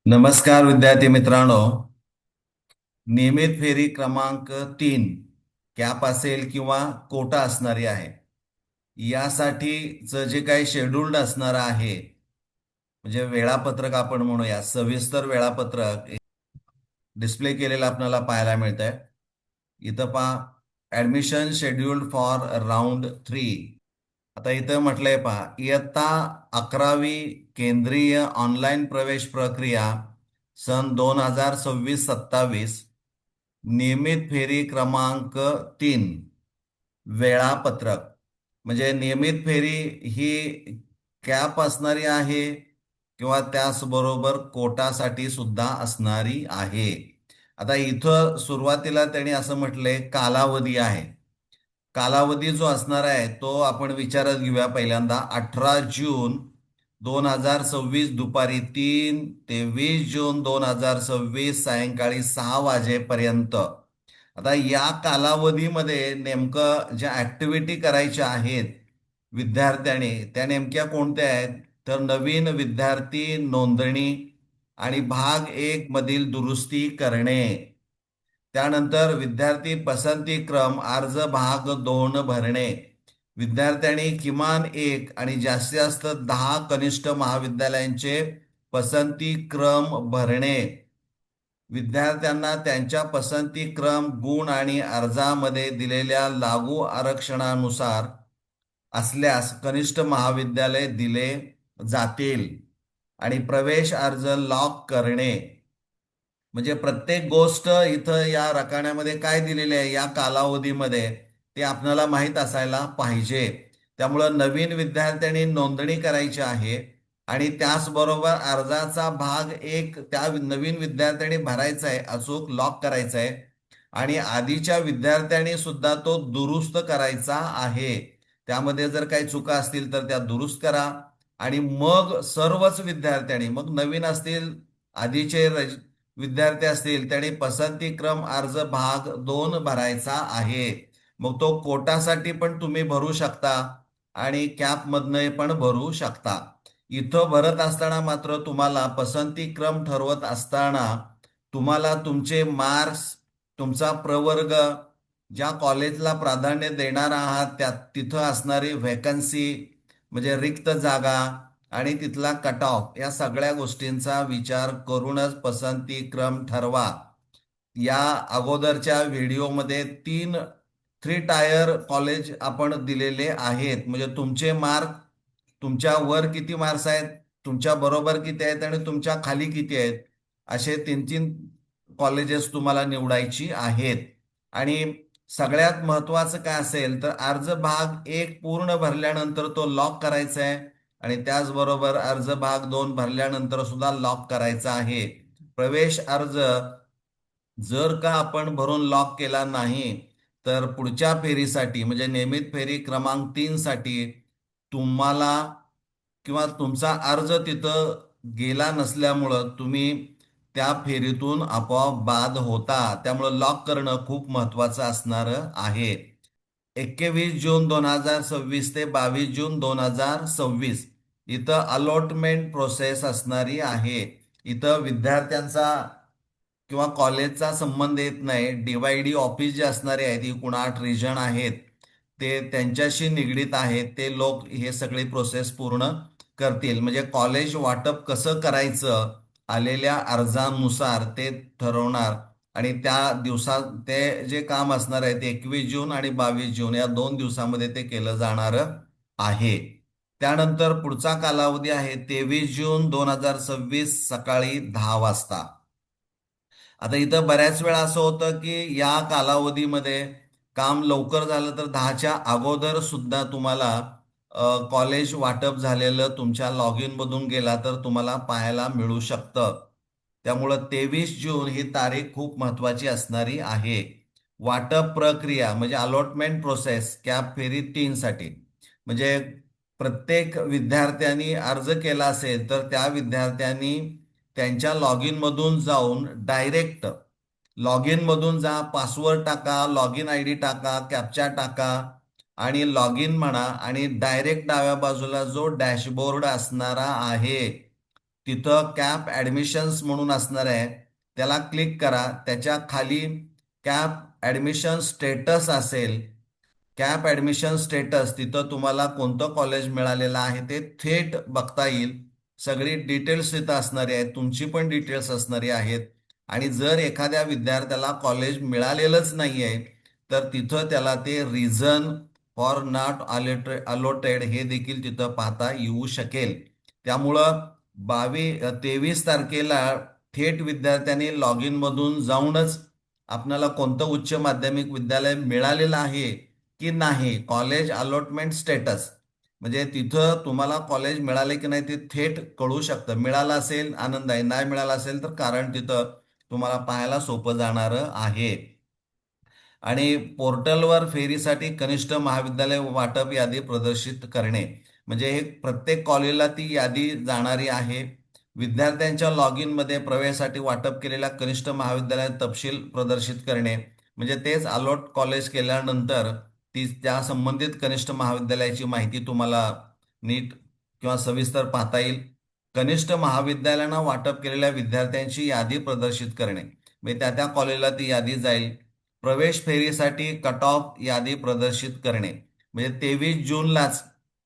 नमस्कार विद्यार्थी मित्रांनो. नियमित फेरी क्रमांक 3 कॅप असेल किंवा कोटा असणारी आहे. यासाठीचं जे काही शेड्यूल्ड असणार आहे, म्हणजे वेळापत्रक आपण म्हणूया, सविस्तर वेळापत्रक डिस्प्ले केलेलं आपल्याला पाहायला मिळतंय. इथं पहा, ऍडमिशन शेड्यूल्ड फॉर राऊंड 3. आता इथं म्हटलंय पहा, इयत्ता 11वी केंद्रीय ऑनलाईन प्रवेश प्रक्रिया सन 2026-27 नियमित फेरी क्रमांक 3 वेळापत्रक. म्हणजे नियमित फेरी ही कॅप असणारी आहे किंवा त्याचबरोबर कोटासाठी सुद्धा असणारी आहे. आता इथं सुरुवातीला त्यांनी असं म्हटलंय कालावधी आहे. कालावधी जो असणार आहे तो आपण विचारात घेऊया. पहिल्यांदा 18 जून 2026 दुपारी 3 ते 20 जून 2026 सायंकाळी 6 वाजेपर्यंत. आता या कालावधीमध्ये नेमकं ज्या ऍक्टिव्हिटी करायच्या आहेत विद्यार्थ्याने, त्या नेमक्या कोणत्या आहेत? तर नवीन विद्यार्थी नोंदणी आणि भाग 1 मधील दुरुस्ती करणे. त्यानंतर विद्यार्थी पसंती क्रम अर्ज भाग 2 भरणे. विद्यार्थ्यांनी किमान 1 आणि जास्तीत जास्त 10 कनिष्ठ महाविद्यालयांचे पसंती क्रम भरणे. विद्यार्थ्यांना त्यांच्या पसंती क्रम, गुण आणि अर्जामध्ये दिलेल्या लागू आरक्षणानुसार असल्यास कनिष्ठ महाविद्यालय दिले जातील. आणि प्रवेश अर्ज लॉक करणे. म्हणजे प्रत्येक गोष्ट इथं या रकान्यामध्ये काय दिलेली आहे या कालावधीमध्ये ते आपल्याला माहीत असायला पाहिजे. त्यामुळं नवीन विद्यार्थ्यांनी नोंदणी करायची आहे आणि त्याचबरोबर अर्जाचा भाग 1 त्या नवीन विद्यार्थ्यांनी भरायचा आहे, अचूक लॉक करायचा आहे. आणि आधीच्या विद्यार्थ्यांनी सुद्धा तो दुरुस्त करायचा आहे. त्यामध्ये जर काही चुका असतील तर त्या दुरुस्त करा. आणि मग सर्वच विद्यार्थ्यांनी, मग नवीन असतील, आधीचे विद्यार्थी असतील, त्यांनी पसंती क्रम अर्ज भाग 2 भरायचा आहे. मग तो कोटासाठी पण तुम्ही भरू शकता आणि कॅप मधनं पण भरू शकता. इथं भरत असताना मात्र तुम्हाला पसंती क्रम ठरवत असताना तुम्हाला तुमचे मार्क्स, तुमचा प्रवर्ग, ज्या कॉलेजला प्राधान्य देणार आहात त्या तिथं असणारी व्हॅकन्सी म्हणजे रिक्त जागा आणि तिथला कट ऑफ, या सगळ्या गोष्टींचा विचार करूनच पसंती क्रम ठरवा. या अगोदरच्या व्हिडिओमध्ये 3 टायर कॉलेज आपण दिलेले आहेत. म्हणजे तुमचे मार्क, तुमच्या वर किती मार्क्स आहेत, तुमच्या बरोबर किती आहेत आणि तुमच्या खाली किती आहेत, असे 3 कॉलेजेस तुम्हाला निवडायची आहेत. आणि सगळ्यात महत्वाचं काय असेल तर अर्ज भाग 1 पूर्ण भरल्यानंतर तो लॉक करायचा आहे आणि त्याचबरोबर अर्ज भाग 2 भरल्यानंतर सुद्धा लॉक करायचा आहे. प्रवेश अर्ज जर का आपण भरून लॉक केला नाही तर पुढच्या फेरीसाठी म्हणजे नियमित फेरी क्रमांक 3 साठी तुम्हाला किंवा तुमचा अर्ज तिथं गेला नसल्यामुळं तुम्ही त्या फेरीतून आपोआप बाद होता. त्यामुळं लॉक करणं खूप महत्वाचं असणार आहे. 21 जून 2026 ते 22 जून 2026 इथं अलॉटमेंट प्रोसेस असणारी आहे. इथं विद्यार्थ्यांचा किंवा कॉलेजचा संबंध येत नाही. डीवायडी ऑफिस जे असणारे आहेत, एकूण 8 रिजन आहेत, ते त्यांच्याशी निगडीत आहेत. ते लोक हे सगळी प्रोसेस पूर्ण करतील. म्हणजे कॉलेज वाटप कसं करायचं आलेल्या अर्जानुसार ते ठरवणार आणि त्या दिवसात ते जे काम असणार आहे ते 21 जून आणि 22 जून या 2 दिवसामध्ये ते केलं जाणार आहे. त्यानंतर पुढचा कालावधी आहे 23 जून 2026 सकाळी 10 वाजता. आता इथं बऱ्याच वेळा असं होतं की या कालावधीमध्ये काम लवकर झालं तर 10च्या अगोदर सुद्धा तुम्हाला कॉलेज वाटप झालेलं तुमच्या लॉग इन मधून गेला तर तुम्हाला पाहायला मिळू शकतं. त्यामुळं 23 जून ही तारीख खूप महत्वाची असणारी आहे. वाटप प्रक्रिया म्हणजे अलॉटमेंट प्रोसेस कॅप फेरी 3 साठी म्हणजे प्रत्येक विद्यार्थ्यांनी अर्ज केला असेल तर त्या विद्यार्थ्यांनी त्यांच्या लॉग इन मधून जाऊन डायरेक्ट लॉग इन मधून जा, पासवर्ड टाका, लॉग इन आयडी टाका, कॅप्चा टाका आणि लॉग इन म्हणा आणि डायरेक्ट डाव्या बाजूला जो डॅशबोर्ड असणारा आहे तिथं कॅप ॲडमिशन्स म्हणून असणार आहे, त्याला क्लिक करा. त्याच्या खाली कॅप ॲडमिशन स्टेटस असेल. कॅप ॲडमिशन स्टेटस, तिथं तुम्हाला कोणतं कॉलेज मिळालेलं आहे ते थेट बघता येईल. सगळी डिटेल्स तिथं असणारी आहेत, तुमची पण डिटेल्स असणारी आहेत. आणि जर एखाद्या विद्यार्थ्याला कॉलेज मिळालेलंच नाही आहे, तर तिथं त्याला ते रिझन फॉर नॉट अलोटेड हे देखील तिथं पाहता येऊ शकेल. त्यामुळं 23 तारखेला थेट विद्यार्थ्यांनी लॉग इन मधून जाऊनच आपल्याला कोणतं उच्च माध्यमिक विद्यालय मिळालेलं आहे की नाही, कॉलेज अलॉटमेंट स्टेटस, म्हणजे तिथं तुम्हाला कॉलेज मिळाले की नाही ते थेट कळू शकतं. मिळालं असेल आनंद आहे, नाही मिळालं असेल तर कारण तिथं तुम्हाला पाहायला सोपं जाणारं आहे. आणि पोर्टलवर फेरीसाठी कनिष्ठ महाविद्यालय वाटप यादी प्रदर्शित करणे, म्हणजे हे प्रत्येक कॉलेजला ती यादी जाणारी आहे. विद्यार्थ्यांच्या लॉग इन मध्ये प्रवेशासाठी वाटप केलेल्या कनिष्ठ महाविद्यालयात तपशील प्रदर्शित करणे, म्हणजे तेच अलॉट कॉलेज केल्यानंतर ती त्या संबंधित कनिष्ठ महाविद्यालयाची माहिती तुम्हाला नीट किंवा सविस्तर पाहता येईल. कनिष्ठ महाविद्यालयांना वाटप केलेल्या विद्यार्थ्यांची यादी प्रदर्शित करणे, म्हणजे त्या त्या कॉलेजला ती यादी जाईल. प्रवेश फेरीसाठी कट ऑफ यादी प्रदर्शित करणे, म्हणजे 23 जूनलाच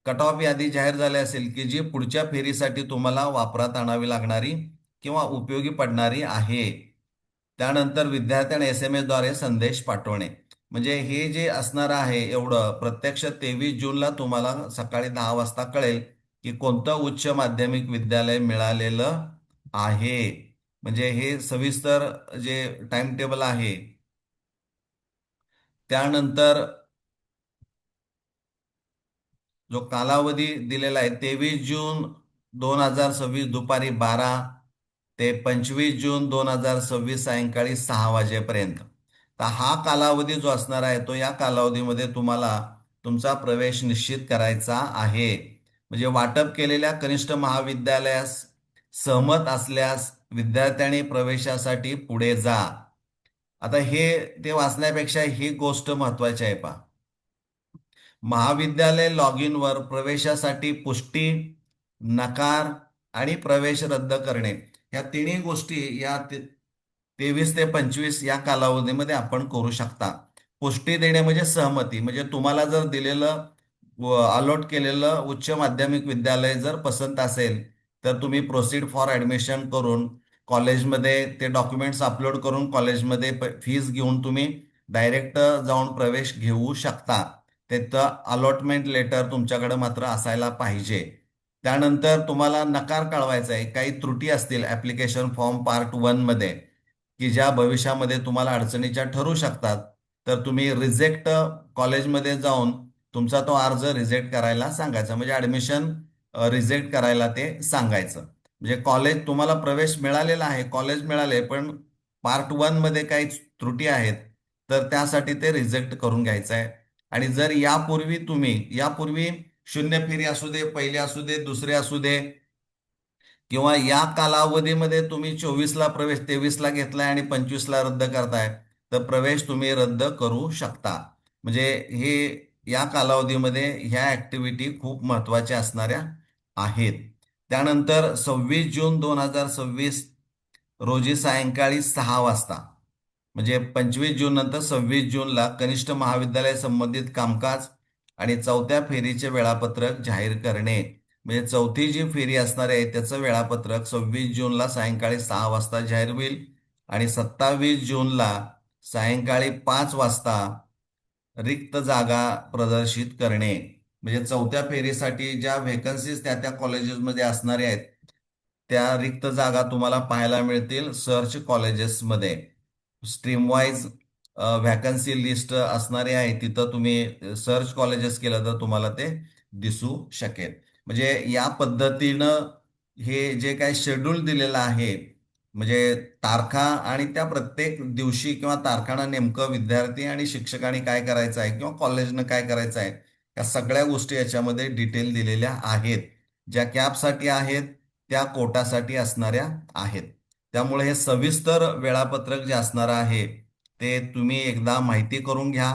कट ऑफ यादी जाहीर झाली असेल की जी पुढच्या फेरीसाठी तुम्हाला वापरात आणावी लागणारी किंवा उपयोगी पडणारी आहे. त्यानंतर विद्यार्थ्यांना SMS द्वारे संदेश पाठवणे, म्हणजे हे जे असणार आहे एवढं प्रत्यक्ष 23 जूनला तुम्हाला सकाळी 10 वाजता कळेल की कोणतं उच्च माध्यमिक विद्यालय मिळालेलं आहे. म्हणजे हे सविस्तर जे टाइम टेबल आहे. त्यानंतर जो कालावधी दिलेला आहे 23 जून 2026 दुपारी 12 ते 25 जून 2026 सायंकाळी 6 वाजेपर्यंत. तर हा कालावधी जो असणार आहे तो या कालावधीमध्ये तुम्हाला तुमचा प्रवेश निश्चित करायचा आहे. म्हणजे वाटप केलेल्या कनिष्ठ महाविद्यालयास सहमत असल्यास विद्यार्थ्यांनी प्रवेशासाठी पुढे जा. आता हे ते वाचण्यापेक्षा ही गोष्ट महत्वाची आहे पहा. महाविद्यालय लॉग इन वर प्रवेशासाठी पुष्टी, नकार आणि प्रवेश रद्द करणे, या तिन्ही गोष्टी या 23 ते 25 या कालावधीमध्ये आपण करू शकता. पुष्टी देणे म्हणजे सहमती, म्हणजे तुम्हाला जर दिलेलं अलॉट केलेलं उच्च माध्यमिक विद्यालय जर पसंत असेल तर तुम्ही प्रोसीड फॉर ऍडमिशन करून कॉलेजमध्ये ते डॉक्युमेंट्स अपलोड करून कॉलेजमध्ये फीस घेऊन तुम्ही डायरेक्ट जाऊन प्रवेश घेऊ शकता. त्याचं अलॉटमेंट लेटर तुमच्याकडे मात्र असायला पाहिजे. त्यानंतर तुम्हाला नकार कळवायचा आहे. काही त्रुटी असतील ऍप्लिकेशन फॉर्म पार्ट 1 मध्ये की ज्या भविष्यामध्ये तुम्हाला अडचणीच्या ठरू शकतात, तर तुम्ही रिजेक्ट कॉलेजमध्ये जाऊन तुमचा तो अर्ज रिजेक्ट करायला सांगायचा, म्हणजे ऍडमिशन रिजेक्ट करायला ते सांगायचं. म्हणजे कॉलेज तुम्हाला प्रवेश मिळालेला आहे, कॉलेज मिळाले, पण पार्ट 1 मध्ये काही त्रुटी आहेत तर त्यासाठी ते रिजेक्ट करून घ्यायचं आहे. आणि जर यापूर्वी शून्य फेरी असू दे, पहिली असू दे, दुसरे असू दे, किंवा या कालावधीमध्ये तुम्ही 24ला प्रवेश 23ला घेतलाय आणि 25ला रद्द करताय, तर प्रवेश तुम्ही रद्द करू शकता. म्हणजे हे या कालावधीमध्ये ह्या ऍक्टिव्हिटी खूप महत्वाच्या असणाऱ्या आहेत. त्यानंतर 26 जून 2026 रोजी सायंकाळी 6 वाजता, म्हणजे 25 जून नंतर 26 जूनला कनिष्ठ महाविद्यालय संबंधित कामकाज आणि चौथ्या फेरीचे वेळापत्रक जाहीर करणे, म्हणजे चौथी जी फेरी असणार आहे त्याचं वेळापत्रक 26 जूनला सायंकाळी 6 वाजता जाहीर होईल. आणि 27 जूनला सायंकाळी 5 वाजता रिक्त जागा प्रदर्शित करणे, म्हणजे चौथ्या फेरीसाठी ज्या व्हेकन्सीज त्या त्या कॉलेजेसमध्ये असणाऱ्या आहेत त्या रिक्त जागा तुम्हाला पाहायला मिळतील सर्च कॉलेजेसमध्ये. स्ट्रीम वाईज व्हॅकन्सी लिस्ट असणारी आहे, तिथं तुम्ही सर्च कॉलेजेस केलं तर तुम्हाला ते दिसू शकेल. म्हणजे या पद्धतीनं हे जे काही शेड्यूल दिलेलं आहे, म्हणजे तारखा आणि त्या प्रत्येक दिवशी किंवा तारखांना नेमकं विद्यार्थी आणि शिक्षकांनी काय करायचं आहे किंवा कॉलेजनं काय करायचं आहे, या सगळ्या गोष्टी याच्यामध्ये डिटेल दिलेल्या आहेत. ज्या कॅपसाठी आहेत त्या कोटासाठी असणाऱ्या आहेत. त्यामुळे हे सविस्तर वेळापत्रक जे असणार आहे ते तुम्ही एकदा माहिती करून घ्या.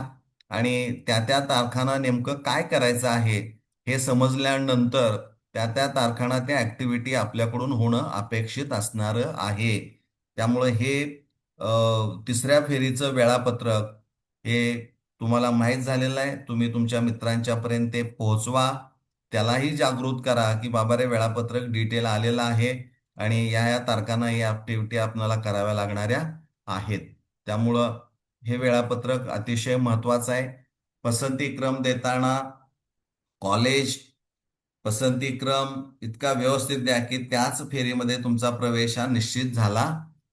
आणि त्या त्या तारखांना नेमकं काय करायचं आहे हे समजल्यानंतर त्या तारखांना त्या ऍक्टिव्हिटी आपल्याकडून होणं अपेक्षित असणार आहे. त्यामुळे हे तिसऱ्या फेरीचं वेळापत्रक हे तुम्हाला माहीत झालेलं आहे. तुम्ही तुमच्या मित्रांच्या पर्यंत ते पोहोचवा. त्यालाही जागृत करा की बाबा रे, वेळापत्रक डिटेल आलेलं आहे आणि या तारखांना या ऍक्टिव्हिटी आपल्याला कराव्या लागणाऱ्या आहेत. त्यामुळं हे वेळापत्रक अतिशय महत्वाचं आहे. पसंतीक्रम देताना कॉलेज पसंतीक्रम इतका व्यवस्थित द्या की त्याच फेरीमध्ये तुमचा प्रवेश हा निश्चित झाला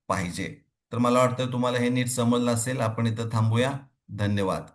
पाहिजे. तर मला वाटतं तुम्हाला हे नीट समजलं असेल. आपण इथं थांबूया. धन्यवाद.